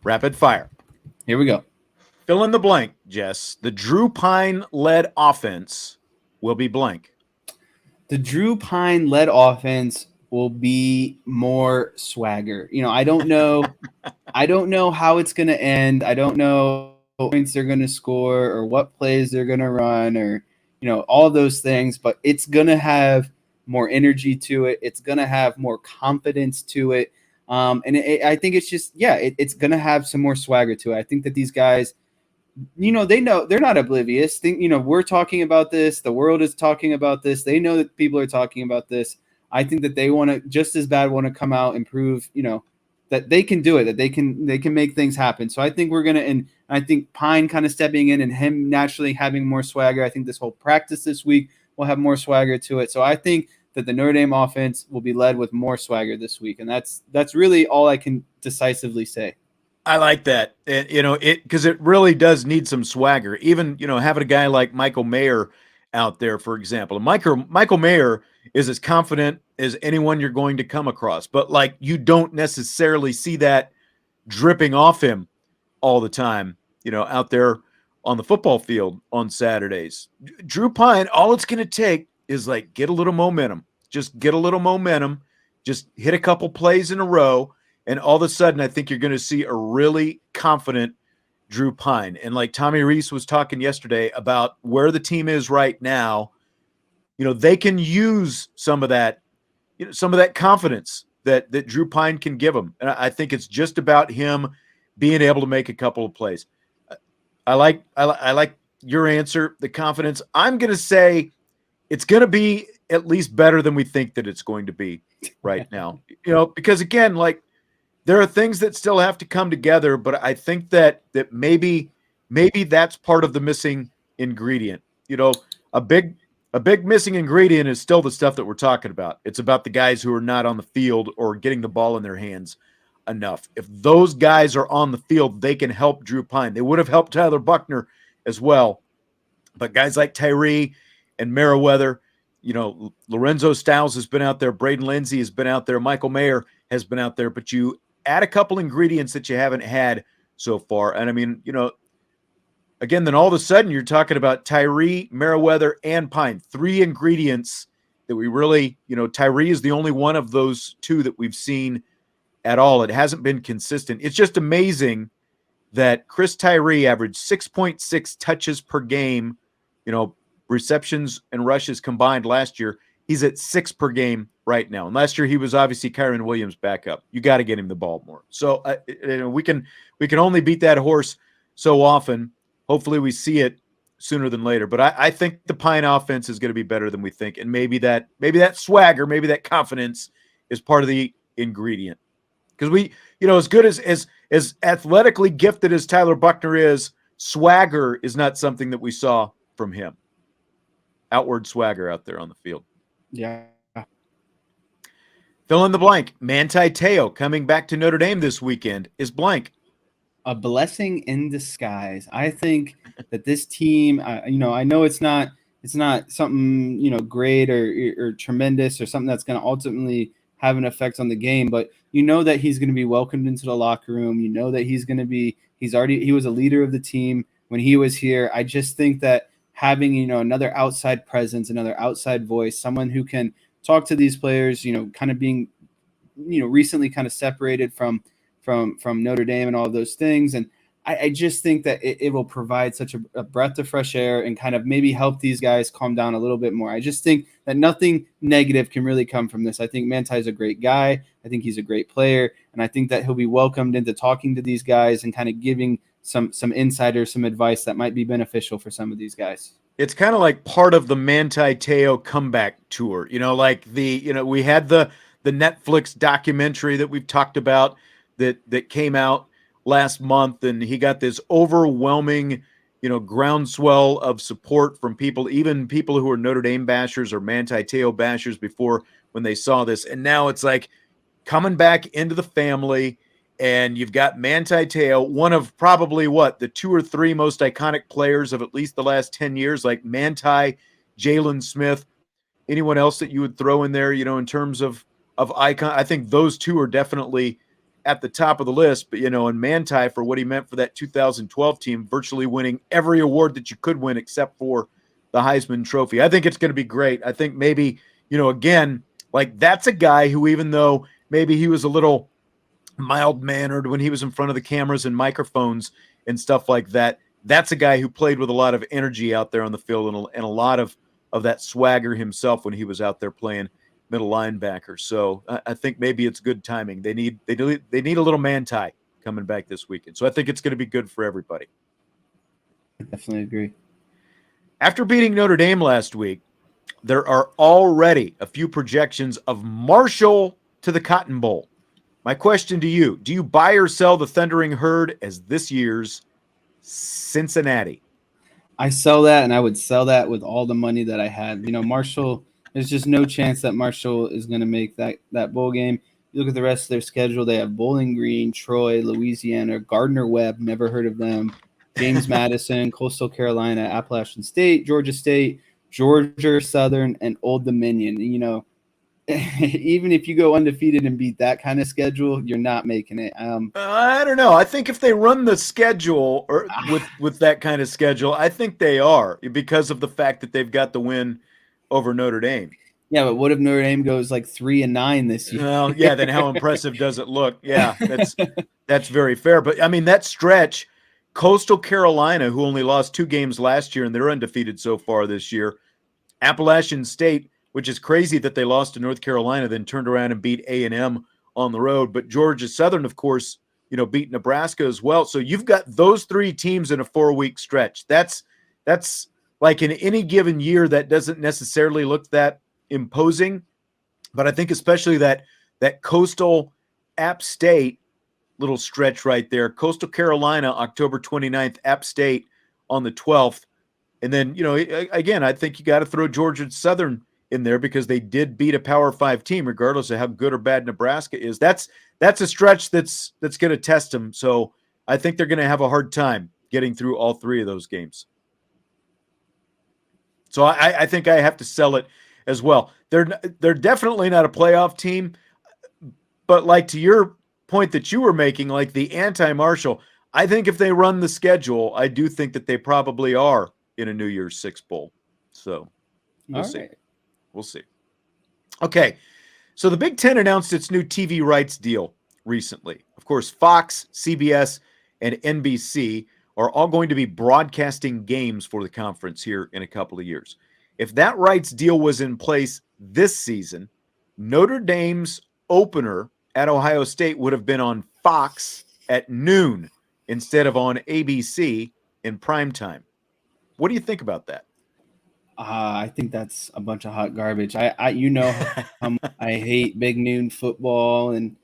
Rapid fire. Here we go. Fill in the blank, Jess. The Drew Pyne led offense will be blank. The Drew Pyne led offense will be more swagger. I don't know. I don't know how it's going to end. I don't know what points they're going to score or what plays they're going to run or all of those things, but it's going to have more energy to it. It's going to have more confidence to it. I think it's just, it's going to have some more swagger to it. I think that these guys, they know they're not oblivious. We're talking about this. The world is talking about this. They know that people are talking about this. I think that they want to just as bad want to come out and prove, that they can do it, that they can make things happen. So I think we're going to, and I think Pyne kind of stepping in and him naturally having more swagger. I think this whole practice this week will have more swagger to it. So I think that the Notre Dame offense will be led with more swagger this week. And that's really all I can decisively say. I like that. Because it really does need some swagger. Even, having a guy like Michael Mayer out there, for example. And Michael Mayer is as confident as anyone you're going to come across. But, you don't necessarily see that dripping off him all the time, out there on the football field on Saturdays. Drew Pyne, all it's going to take is, get a little momentum. Just get a little momentum. Just hit a couple plays in a row. And all of a sudden, I think you're going to see a really confident Drew Pyne. And like Tommy Reese was talking yesterday about where the team is right now, they can use some of that confidence that Drew Pyne can give them. And I think it's just about him being able to make a couple of plays. I like your answer, the confidence. I'm going to say it's going to be at least better than we think that it's going to be right now. Because again, there are things that still have to come together, but I think that maybe that's part of the missing ingredient. A big missing ingredient is still the stuff that we're talking about. It's about the guys who are not on the field or getting the ball in their hands enough. If those guys are on the field, they can help Drew Pyne. They would have helped Tyler Buckner as well. But guys like Tyree and Meriwether, Lorenzo Styles has been out there. Braden Lindsey has been out there. Michael Mayer has been out there. But you add a couple ingredients that you haven't had so far. And I mean, again, then all of a sudden you're talking about Tyree, Meriwether, and Pyne. 3 ingredients that we really, Tyree is the only one of those 2 that we've seen at all. It hasn't been consistent. It's just amazing that Chris Tyree averaged 6.6 touches per game, receptions and rushes combined last year. He's at 6 per game right now. And last year he was obviously Kyron Williams backup. You got to get him the ball more. So we can only beat that horse so often. Hopefully we see it sooner than later. But I think the Pyne offense is going to be better than we think. And maybe that swagger, maybe that confidence is part of the ingredient. Because we, as good as athletically gifted as Tyler Buckner is, swagger is not something that we saw from him. Outward swagger out there on the field. Yeah. Fill in the blank. Manti Teo coming back to Notre Dame this weekend is blank. A blessing in disguise. I think that this team, I know it's not something, great or tremendous or something that's going to ultimately have an effect on the game, but that he's going to be welcomed into the locker room. That he's going to be, he was a leader of the team when he was here. I just think that having, another outside presence, another outside voice, someone who can talk to these players, kind of being, recently kind of separated from Notre Dame and all of those things. And I just think that it will provide such a breath of fresh air and kind of maybe help these guys calm down a little bit more. I just think that nothing negative can really come from this. I think Manti is a great guy. I think he's a great player. And I think that he'll be welcomed into talking to these guys and kind of giving some insiders some advice that might be beneficial for some of these guys. It's kind of like part of the Manti Teo comeback tour. We had the Netflix documentary that we've talked about that came out last month, and he got this overwhelming, groundswell of support from people, even people who are Notre Dame bashers or Manti Teo bashers before when they saw this. And now it's like coming back into the family, and you've got Manti Teo, one of probably the 2 or 3 most iconic players of at least the last 10 years, like Manti, Jalen Smith, anyone else that you would throw in there, in terms of icon. I think those 2 are definitely at the top of the list, but and Manti for what he meant for that 2012 team, virtually winning every award that you could win except for the Heisman Trophy. I think it's going to be great. I think maybe, again, like that's a guy who, even though maybe he was a little mild mannered when he was in front of the cameras and microphones and stuff like that, that's a guy who played with a lot of energy out there on the field and a lot of that swagger himself when he was out there playing middle linebacker. So I think maybe it's good timing. They need a little Manti coming back this weekend. So I think it's going to be good for everybody. I definitely agree. After beating Notre Dame last week, there are already a few projections of Marshall to the Cotton Bowl. My question to you, do you buy or sell the Thundering Herd as this year's Cincinnati? I sell that, and I would sell that with all the money that I had. Marshall, there's just no chance that Marshall is going to make that bowl game. You look at the rest of their schedule, they have Bowling Green, Troy, Louisiana, Gardner-Webb, never heard of them, James Madison, Coastal Carolina, Appalachian State, Georgia State, Georgia Southern, and Old Dominion. Even if you go undefeated and beat that kind of schedule, you're not making it. I don't know. I think if they run the schedule or with that kind of schedule, I think they are, because of the fact that they've got the win over Notre Dame. Yeah, but what if Notre Dame goes like 3-9 this year? Well, yeah, then how impressive does it look? Yeah, that's very fair. But I mean, that stretch, Coastal Carolina, who only lost 2 games last year and they're undefeated so far this year, Appalachian State, which is crazy that they lost to North Carolina, then turned around and beat A&M on the road. But Georgia Southern, of course, beat Nebraska as well. So you've got those 3 teams in a 4-week stretch. That's like in any given year, that doesn't necessarily look that imposing. But I think especially that Coastal App State little stretch right there, Coastal Carolina, October 29th, App State on the 12th. And then, again, I think you got to throw Georgia Southern in there because they did beat a Power 5 team, regardless of how good or bad Nebraska is. That's a stretch that's going to test them. So I think they're going to have a hard time getting through all 3 of those games. So I think I have to sell it as well. They're definitely not a playoff team, but like to your point that you were making, like the anti-Marshall, I think if they run the schedule, I do think that they probably are in a New Year's Six bowl. So we'll see. Right. We'll see. Okay, so the Big Ten announced its new TV rights deal recently. Of course, Fox, CBS, and NBC are all going to be broadcasting games for the conference here in a couple of years. If that rights deal was in place this season, Notre Dame's opener at Ohio State would have been on Fox at noon instead of on ABC in primetime. What do you think about that? I think that's a bunch of hot garbage. I how much I hate big noon football, and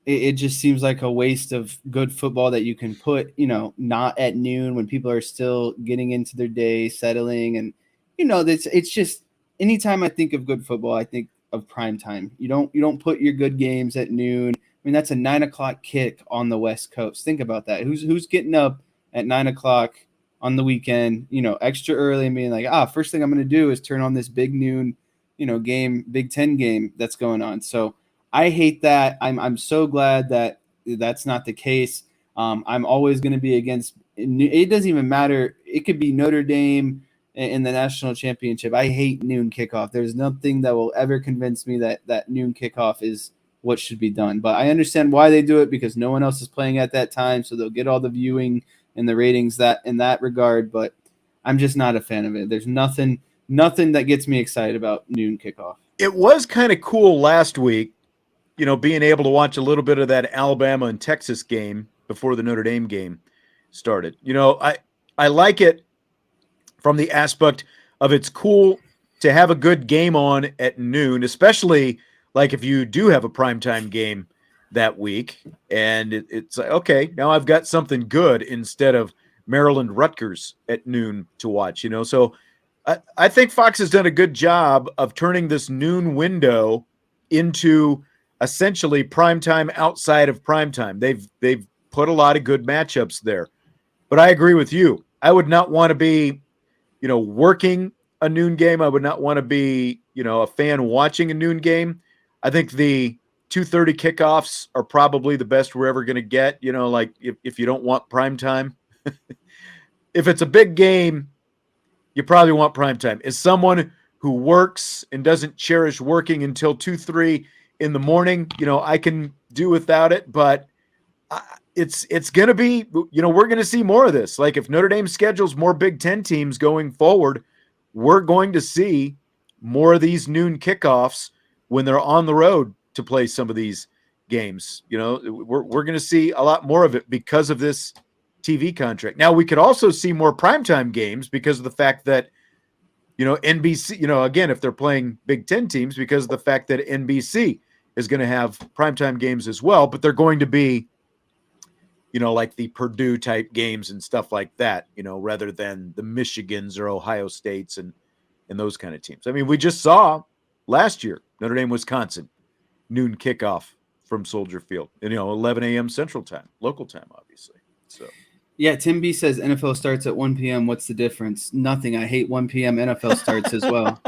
it just seems like a waste of good football that you can put, not at noon when people are still getting into their day, settling, and it's just anytime I think of good football, I think of prime time. You don't put your good games at noon. I mean, that's a 9:00 kick on the West Coast. Think about that. Who's getting up at 9:00 on the weekend, extra early and being like, first thing I'm going to do is turn on this big noon, game, Big Ten game that's going on. So I hate that. I'm so glad that that's not the case. I'm always going to be against. It doesn't even matter. It could be Notre Dame in the national championship. I hate noon kickoff. There's nothing that will ever convince me that noon kickoff is what should be done. But I understand why they do it, because no one else is playing at that time, so they'll get all the viewing and the ratings that in that regard. But I'm just not a fan of it. There's nothing that gets me excited about noon kickoff. It was kind of cool last week, being able to watch a little bit of that Alabama and Texas game before the Notre Dame game started. I like it from the aspect of it's cool to have a good game on at noon, especially like if you do have a primetime game that week, and it's like, okay, now I've got something good instead of Maryland Rutgers at noon to watch, So I think Fox has done a good job of turning this noon window into essentially primetime outside of primetime. They've put a lot of good matchups there. But I agree with you. I would not want to be, working a noon game. I would not want to be, a fan watching a noon game. I think the 2:30 kickoffs are probably the best we're ever going to get. Like if you don't want prime time, if it's a big game, you probably want prime time. As someone who works and doesn't cherish working until 2-3 in the morning, I can do without it, but it's going to be, we're going to see more of this. Like if Notre Dame schedules more Big Ten teams going forward, we're going to see more of these noon kickoffs when they're on the road to play some of these games. We're going to see a lot more of it because of this TV contract. Now we could also see more primetime games because of the fact that, NBC, again, if they're playing Big Ten teams, because of the fact that NBC is going to have primetime games as well, but they're going to be, like the Purdue type games and stuff like that, rather than the Michigans or Ohio States and those kind of teams. I mean, we just saw last year, Notre Dame, Wisconsin, noon kickoff from Soldier Field, and 11 a.m. Central Time, local time, obviously. So, yeah, Tim B says NFL starts at 1 p.m. What's the difference? Nothing. I hate 1 p.m. NFL starts as well.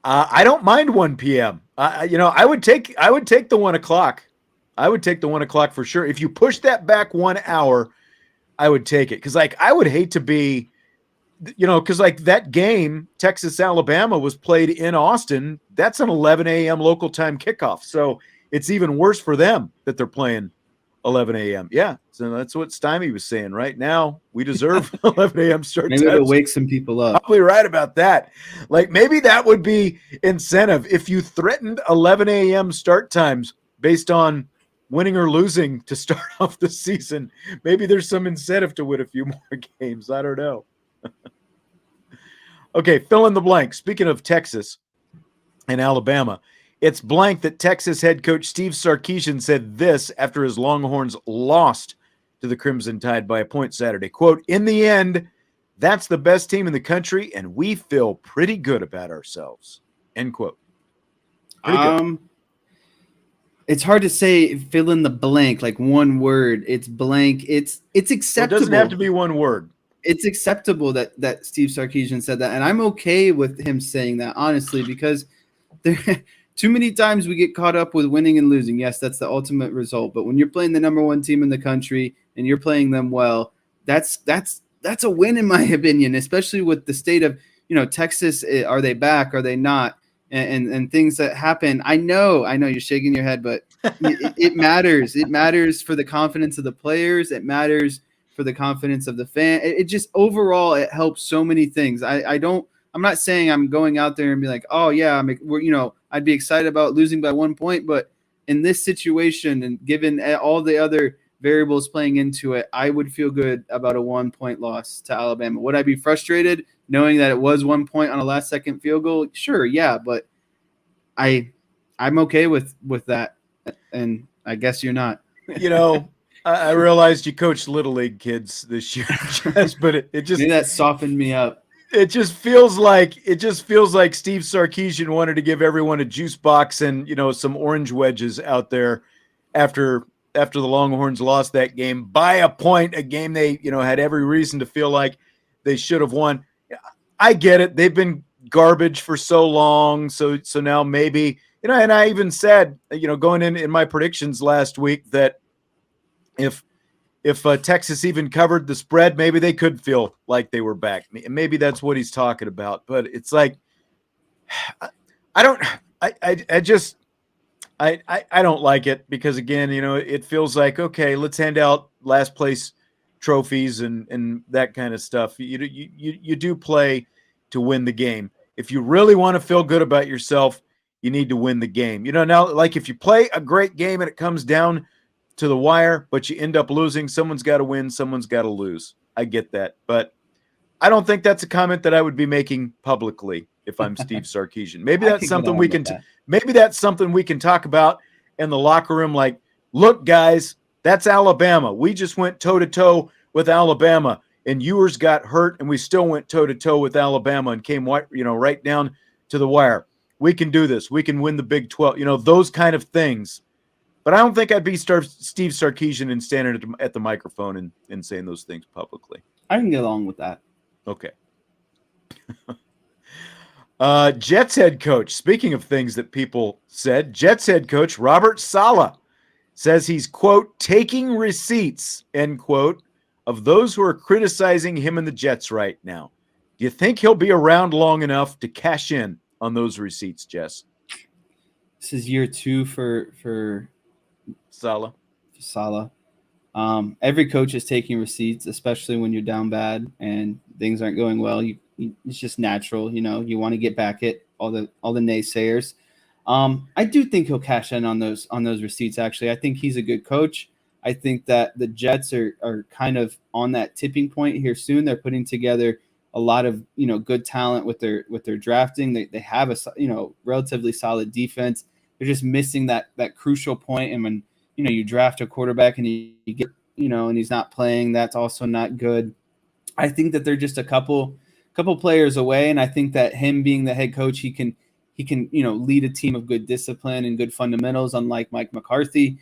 I don't mind 1 p.m. I would take the 1 o'clock. I would take the 1 o'clock for sure. If you push that back 1 hour, I would take it. Because, I would hate to be, because, that game, Texas-Alabama, was played in Austin. That's an 11 a.m. local time kickoff. So it's even worse for them that they're playing 11 a.m. Yeah, so that's what Stymie was saying. Right now, we deserve 11 a.m. start Maybe it'll wake some people up. Probably right about that. Maybe that would be incentive. If you threatened 11 a.m. start times based on winning or losing to start off the season, maybe there's some incentive to win a few more games. I don't know. Okay, fill in the blank. Speaking of Texas and Alabama, it's blank that Texas head coach Steve Sarkisian said this after his Longhorns lost to the Crimson Tide by a point Saturday. Quote, "In the end, that's the best team in the country, and we feel pretty good about ourselves." End quote. Pretty good. It's hard to say fill in the blank, like one word. It's blank. It's acceptable. Well, it doesn't have to be one word. It's acceptable that Steve Sarkisian said that, and I'm okay with him saying that, honestly, because there too many times we get caught up with winning and losing. Yes, that's the ultimate result. But when you're playing the number one team in the country and you're playing them well, that's a win in my opinion, especially with the state of, Texas. Are they back? Are they not? And things that happen. I know you're shaking your head, but it matters. It matters for the confidence of the players. It matters for the confidence of the fan. It just overall, it helps so many things. I'm not saying I'm going out there and be like, oh yeah, I'd be excited about losing by 1 point, but in this situation and given all the other variables playing into it, I would feel good about a 1 point loss to Alabama. Would I be frustrated knowing that it was 1 point on a last second field goal? Sure. Yeah. But I'm okay with that. And I guess you're not. I realized you coached Little League kids this year, but it just maybe that softened me up. It just feels like Steve Sarkisian wanted to give everyone a juice box and some orange wedges out there after the Longhorns lost that game by a point, a game they had every reason to feel like they should have won. I get it; they've been garbage for so long, so now maybe and I even said going in my predictions last week that if Texas even covered the spread, maybe they could feel like they were back. Maybe that's what he's talking about. But it's like, I don't like it because, again, it feels like, okay, let's hand out last place trophies and that kind of stuff. You do play to win the game. If you really want to feel good about yourself, you need to win the game. Now, like if you play a great game and it comes down to the wire, but you end up losing, someone's got to win, someone's got to lose. I get that, but I don't think that's a comment that I would be making publicly if I'm Steve Sarkisian. Maybe that's something we can maybe that's something we can talk about in the locker room, like, look guys, that's Alabama. We just went toe to toe with Alabama and Ewers got hurt and we still went toe to toe with Alabama and came right down to the wire. We can do this. We can win the Big 12. Those kind of things. But I don't think I'd be Steve Sarkisian and standing at the microphone and saying those things publicly. I can get along with that. Okay. Jets head coach. Speaking of things that people said, Jets head coach Robert Saleh says he's, quote, taking receipts, end quote, of those who are criticizing him and the Jets right now. Do you think he'll be around long enough to cash in on those receipts, Jess? This is year 2 for Saleh. Saleh. Every coach is taking receipts, especially when you're down bad and things aren't going well. It's just natural, you want to get back at all the naysayers. I do think he'll cash in on those receipts. Actually, I think he's a good coach. I think that the Jets are kind of on that tipping point here soon. They're putting together a lot of good talent with their drafting. They have a relatively solid defense. They're just missing that crucial point. And when you draft a quarterback and you get and he's not playing, that's also not good. I think that they're just a couple players away, and I think that him being the head coach, he can lead a team of good discipline and good fundamentals, unlike Mike McCarthy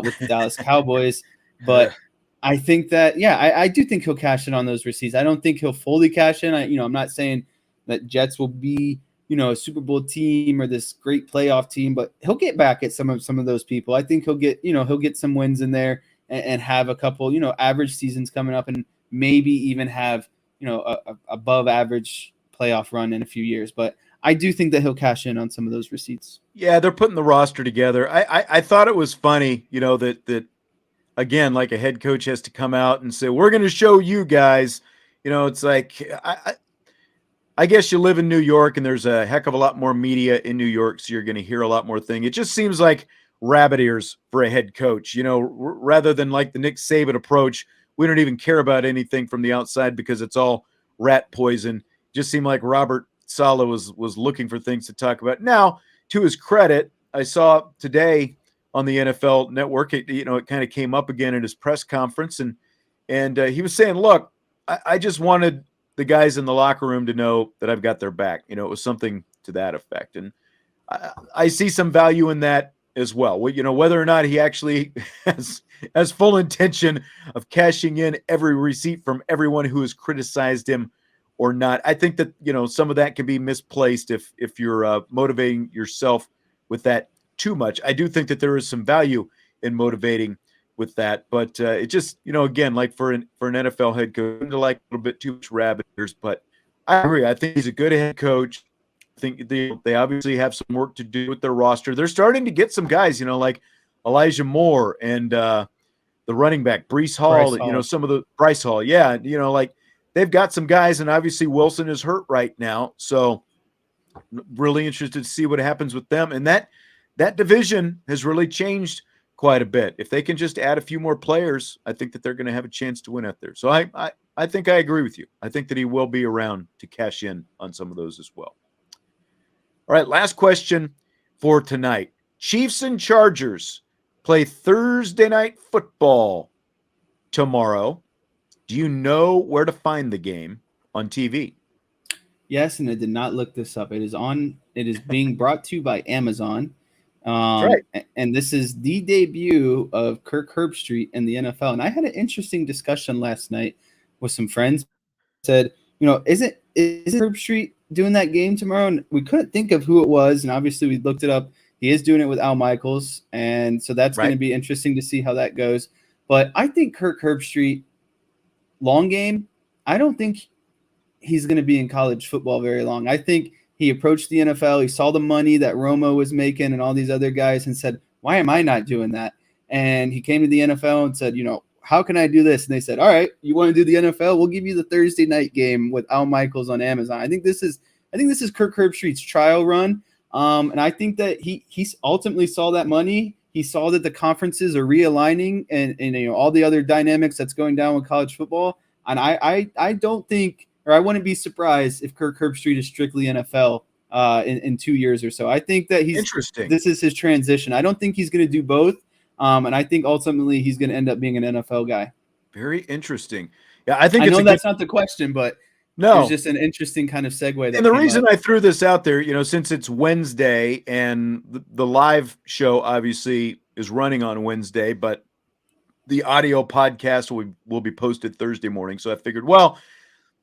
with the Dallas Cowboys. But I think that I do think he'll cash in on those receipts. I don't think he'll fully cash in. I'm not saying that Jets will be a Super Bowl team or this great playoff team, but he'll get back at some of those people. I think he'll get some wins in there and have a couple average seasons coming up, and maybe even have a above average playoff run in a few years. But I do think that he'll cash in on some of those receipts. Yeah, they're putting the roster together. I thought it was funny, that again, like a head coach has to come out and say, we're going to show you guys. It's like I guess you live in New York and there's a heck of a lot more media in New York, so you're going to hear a lot more things. It just seems like rabbit ears for a head coach, rather than like the Nick Saban approach. We don't even care about anything from the outside because it's all rat poison. Just seemed like Robert Saleh was looking for things to talk about. Now, to his credit, I saw today on the NFL Network, it kind of came up again in his press conference, and he was saying, "Look, I just wanted the guys in the locker room to know that I've got their back." It was something to that effect, and I see some value in that as well. Whether or not he actually has full intention of cashing in every receipt from everyone who has criticized him or not, I think that some of that can be misplaced if you're motivating yourself with that too much. I do think that there is some value in motivating with that, but it just again, like for an NFL head coach, to like a little bit too much rabbit ears. But I agree. I think he's a good head coach. I think they obviously have some work to do with their roster. They're starting to get some guys, like Elijah Moore and the running back Breece Hall. Some of the Bryce Hall. Yeah, like they've got some guys, and obviously Wilson is hurt right now, so really interested to see what happens with them. And that division has really changed quite a bit. If they can just add a few more players, I think that they're going to have a chance to win out there. So I think I agree with you. I think that he will be around to cash in on some of those as well. All right, last question for tonight. Chiefs and Chargers play Thursday night football tomorrow. Do you know where to find the game on TV? Yes, and I did not look this up. It is being brought to you by Amazon. Right. And this is the debut of Kirk Herbstreit in the NFL. And I had an interesting discussion last night with some friends. Said, is it Herbstreit doing that game tomorrow? And we couldn't think of who it was. And obviously we looked it up. He is doing it with Al Michaels. And so that's going to be interesting to see how that goes. But I think Kirk Herbstreit, long game, I don't think he's going to be in college football very long. I think he approached the NFL. He saw the money that Romo was making and all these other guys and said, why am I not doing that? And he came to the NFL and said, how can I do this? And they said, all right, you want to do the NFL? We'll give you the Thursday night game with Al Michaels on Amazon. I think this is Kirk Herbstreit's trial run. And I think that he ultimately saw that money. He saw that the conferences are realigning and all the other dynamics that's going down with college football. And I don't think, or I wouldn't be surprised if Kirk Herbstreit is strictly NFL in 2 years or so. I think that this is his transition. I don't think he's going to do both. And I think ultimately he's going to end up being an NFL guy. Very interesting. Yeah, I know that's not the question, but no, it's just an interesting kind of segue. And the reason I threw this out there, since it's Wednesday and the live show obviously is running on Wednesday, but the audio podcast will be posted Thursday morning. So I figured, well,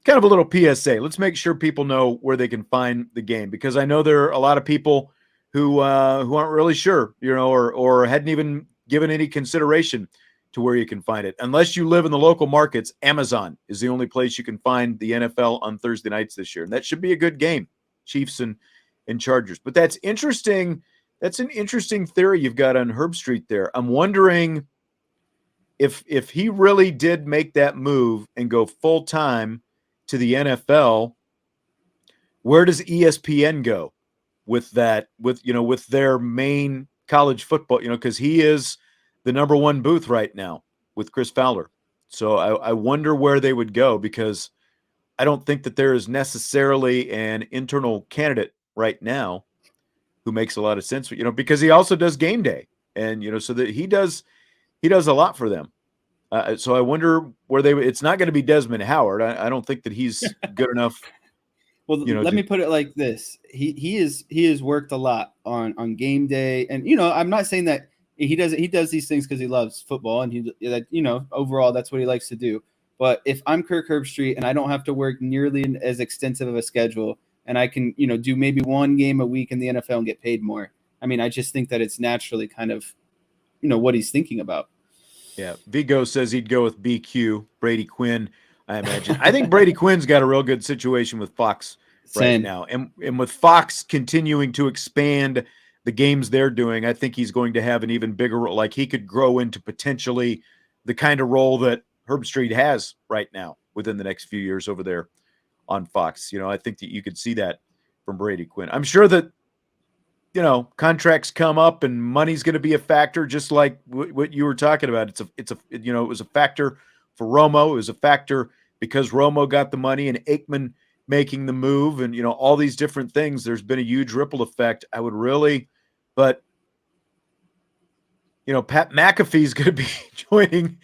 kind of a little PSA. Let's make sure people know where they can find the game, because I know there are a lot of people who aren't really sure, or hadn't even given any consideration to where you can find it. Unless you live in the local markets, Amazon is the only place you can find the NFL on Thursday nights this year, and that should be a good game, Chiefs and Chargers. But that's interesting. That's an interesting theory you've got on Herbstreit there. I'm wondering if he really did make that move and go full time to the NFL, where does ESPN go with that? With their main college football, because he is the number one booth right now with Chris Fowler. So I wonder where they would go, because I don't think that there is necessarily an internal candidate right now who makes a lot of sense, because he also does game day, and so that he does a lot for them. So I wonder where it's not going to be Desmond Howard. I don't think that he's good enough. Well, let me put it like this: he has worked a lot on game day, and I'm not saying that he does these things because he loves football, and overall that's what he likes to do. But if I'm Kirk Herbstreit and I don't have to work nearly as extensive of a schedule, and I can do maybe one game a week in the NFL and get paid more, I mean, I just think that it's naturally kind of what he's thinking about. Yeah, Vigo says he'd go with BQ, Brady Quinn, I imagine. I think Brady Quinn's got a real good situation with Fox right now. And with Fox continuing to expand the games they're doing, I think he's going to have an even bigger role. Like, he could grow into potentially the kind of role that Herbstreit has right now within the next few years over there on Fox. I think that you could see that from Brady Quinn. I'm sure that contracts come up and money's going to be a factor, just like what you were talking about. It was a factor for Romo. It was a factor because Romo got the money and Aikman making the move, and all these different things. There's been a huge ripple effect. But Pat McAfee's going to be joining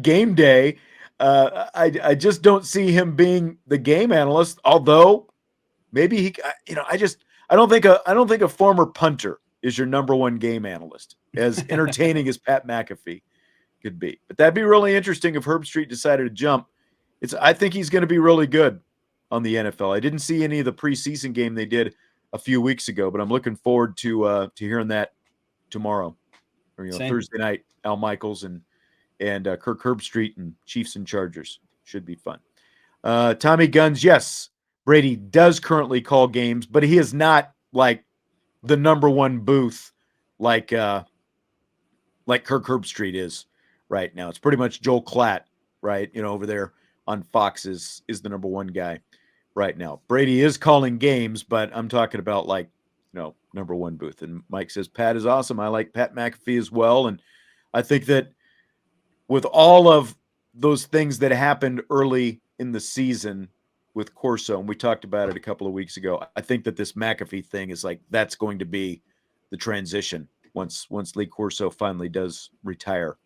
game day. I just don't see him being the game analyst, although maybe he, I don't think a former punter is your number one game analyst, as entertaining as Pat McAfee could be. But that'd be really interesting if Herbstreit decided to jump. I think he's going to be really good on the NFL. I didn't see any of the preseason game they did a few weeks ago, but I'm looking forward to hearing that tomorrow, or Thursday night. Al Michaels and Kirk Herbstreit and Chiefs and Chargers should be fun. Tommy Guns, yes, Brady does currently call games, but he is not like the number one booth like Kirk Herbstreit is right now. It's pretty much Joel Klatt, right? Over there on Fox is the number one guy right now. Brady is calling games, but I'm talking about number one booth. And Mike says Pat is awesome. I like Pat McAfee as well, and I think that with all of those things that happened early in the season with Corso, and we talked about it a couple of weeks ago, I think that this McAfee thing is that's going to be the transition once Lee Corso finally does retire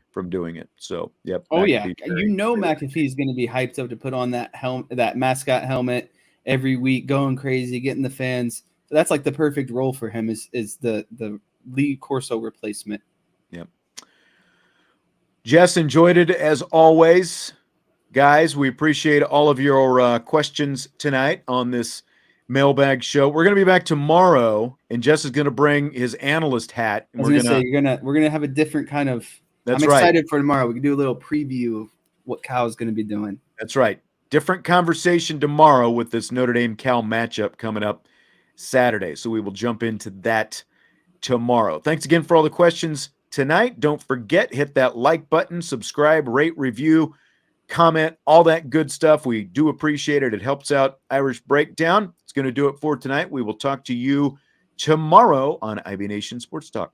from doing it. So, yep. Oh, yeah. McAfee is going to be hyped up to put on that mascot helmet every week, going crazy, getting the fans. That's like the perfect role for him is the Lee Corso replacement. Yep. Jess, enjoyed it as always. Guys, we appreciate all of your questions tonight on this mailbag show. We're going to be back tomorrow, and Jess is going to bring his analyst hat. And we're going to have a different kind of. That's I'm right. excited for tomorrow. We can do a little preview of what Cal's going to be doing. That's right. Different conversation tomorrow with this Notre Dame Cal matchup coming up Saturday. So we will jump into that tomorrow. Thanks again for all the questions tonight. Don't forget, hit that like button, subscribe, rate, review, comment, all that good stuff. We do appreciate it. It helps out Irish Breakdown. It's going to do it for tonight. We will talk to you tomorrow on IB Nation Sports Talk.